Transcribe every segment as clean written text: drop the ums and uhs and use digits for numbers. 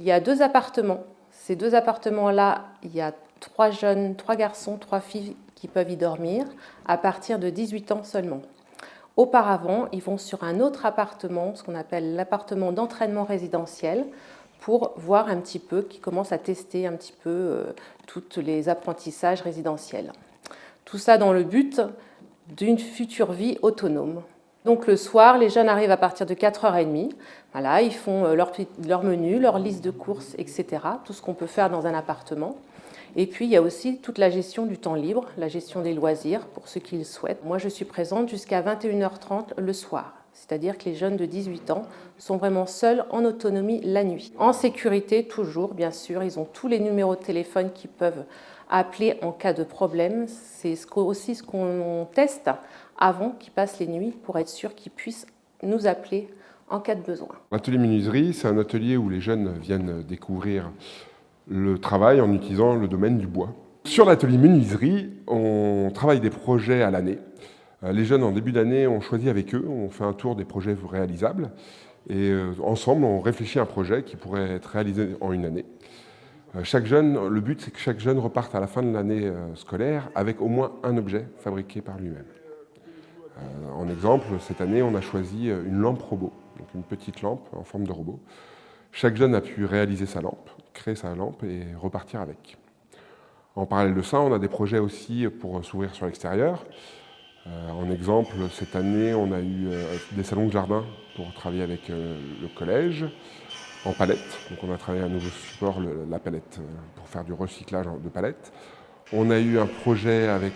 y a 2 appartements. Ces 2 appartements-là, il y a 3 jeunes, 3 garçons, 3 filles qui peuvent y dormir à partir de 18 ans seulement. Auparavant, ils vont sur un autre appartement, ce qu'on appelle l'appartement d'entraînement résidentiel, pour voir un petit peu, qui commence à tester un petit peu tous les apprentissages résidentiels. Tout ça dans le but d'une future vie autonome. Donc le soir, les jeunes arrivent à partir de 4h30. Voilà, ils font leur menu, leur liste de courses, etc. Tout ce qu'on peut faire dans un appartement. Et puis il y a aussi toute la gestion du temps libre, la gestion des loisirs pour ceux qui le souhaitent. Moi, je suis présente jusqu'à 21h30 le soir. C'est-à-dire que les jeunes de 18 ans sont vraiment seuls en autonomie la nuit. En sécurité, toujours, bien sûr. Ils ont tous les numéros de téléphone qu'ils peuvent appeler en cas de problème. C'est aussi ce qu'on teste avant qu'ils passent les nuits pour être sûr qu'ils puissent nous appeler en cas de besoin. L'atelier menuiserie, c'est un atelier où les jeunes viennent découvrir le travail en utilisant le domaine du bois. Sur l'atelier menuiserie, on travaille des projets à l'année. Les jeunes, en début d'année, on choisit avec eux, on fait un tour des projets réalisables et ensemble, on réfléchit à un projet qui pourrait être réalisé en une année. Le but, c'est que chaque jeune reparte à la fin de l'année scolaire avec au moins un objet fabriqué par lui-même. En exemple, cette année, on a choisi une lampe robot, donc une petite lampe en forme de robot. Chaque jeune a pu réaliser sa lampe, créer sa lampe et repartir avec. En parallèle de ça, on a des projets aussi pour s'ouvrir sur l'extérieur. En exemple, cette année, on a eu des salons de jardin pour travailler avec le collège en palette. Donc on a travaillé un nouveau support, la palette, pour faire du recyclage de palettes. On a eu un projet avec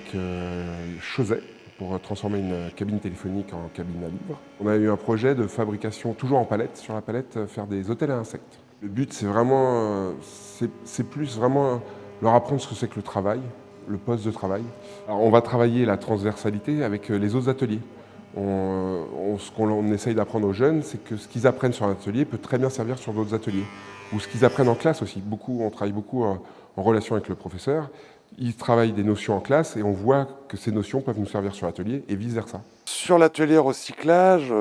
Chauzet pour transformer une cabine téléphonique en cabine à livres. On a eu un projet de fabrication, toujours en palette, sur la palette, faire des hôtels à insectes. Le but, c'est vraiment, c'est plus vraiment leur apprendre ce que c'est que le travail, le poste de travail. Alors, on va travailler la transversalité avec les autres ateliers. Ce qu'on essaye d'apprendre aux jeunes, c'est que ce qu'ils apprennent sur un atelier peut très bien servir sur d'autres ateliers. Ou ce qu'ils apprennent en classe aussi. On travaille beaucoup en relation avec le professeur. Ils travaillent des notions en classe et on voit que ces notions peuvent nous servir sur l'atelier et vice-versa. Sur l'atelier recyclage,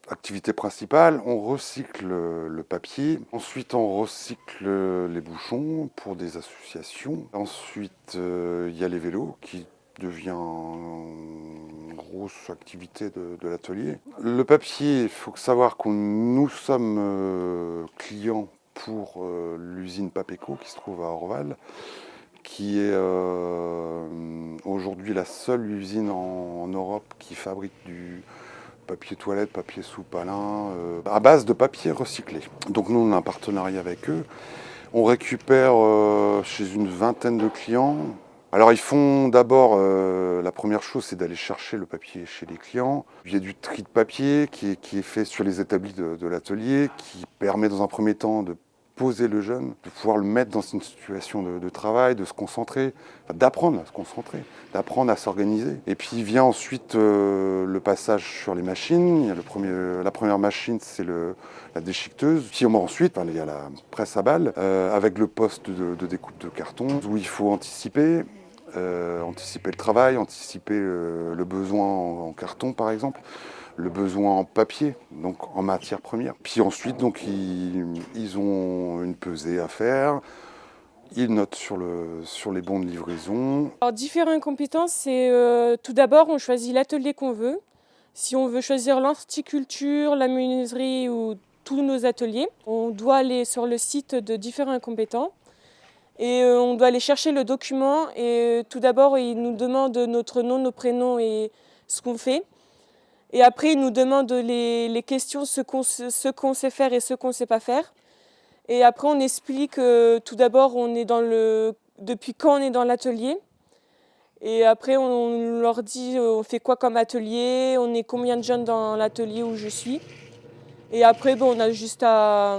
activité principale, on recycle le papier. Ensuite, on recycle les bouchons pour des associations. Ensuite, il y a les vélos qui devient une grosse activité de l'atelier. Le papier, il faut savoir que nous sommes clients pour l'usine Papeco qui se trouve à Orval, qui est aujourd'hui la seule usine en Europe qui fabrique du papier toilette, papier sous-palin, à base de papier recyclé. Donc nous, on a un partenariat avec eux. On récupère chez une vingtaine de clients. Alors ils font d'abord, la première chose, c'est d'aller chercher le papier chez les clients. Il y a du tri de papier qui est fait sur les établis de l'atelier, qui permet dans un premier temps de poser le jeune, de pouvoir le mettre dans une situation de travail, de se concentrer, enfin, d'apprendre à se concentrer, d'apprendre à s'organiser. Et puis vient ensuite le passage sur les machines. Il y a la première machine, c'est la déchiqueteuse. Puis ensuite, il y a la presse à balles, avec le poste de découpe de carton, où il faut anticiper le travail, anticiper le besoin en carton par exemple, le besoin en papier, donc en matière première. Puis ensuite, donc, ils ont une pesée à faire, ils notent sur les bons de livraison. Alors, différentes compétences, c'est tout d'abord, on choisit l'atelier qu'on veut. Si on veut choisir l'horticulture, la menuiserie ou tous nos ateliers, on doit aller sur le site de différents compétents. Et on doit aller chercher le document et tout d'abord, il nous demande notre nom, nos prénoms et ce qu'on fait. Et après, il nous demande les questions, ce qu'on sait faire et ce qu'on ne sait pas faire. Et après, on explique tout d'abord, depuis quand on est dans l'atelier. Et après, on leur dit, on fait quoi comme atelier, on est combien de jeunes dans l'atelier où je suis. Et après, on a juste à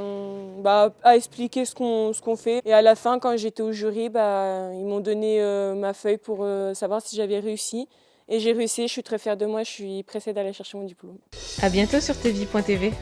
expliquer ce qu'on fait. Et à la fin, quand j'étais au jury, ils m'ont donné ma feuille pour savoir si j'avais réussi. Et j'ai réussi, je suis très fière de moi, je suis pressée d'aller chercher mon diplôme. À bientôt sur tvie.tv.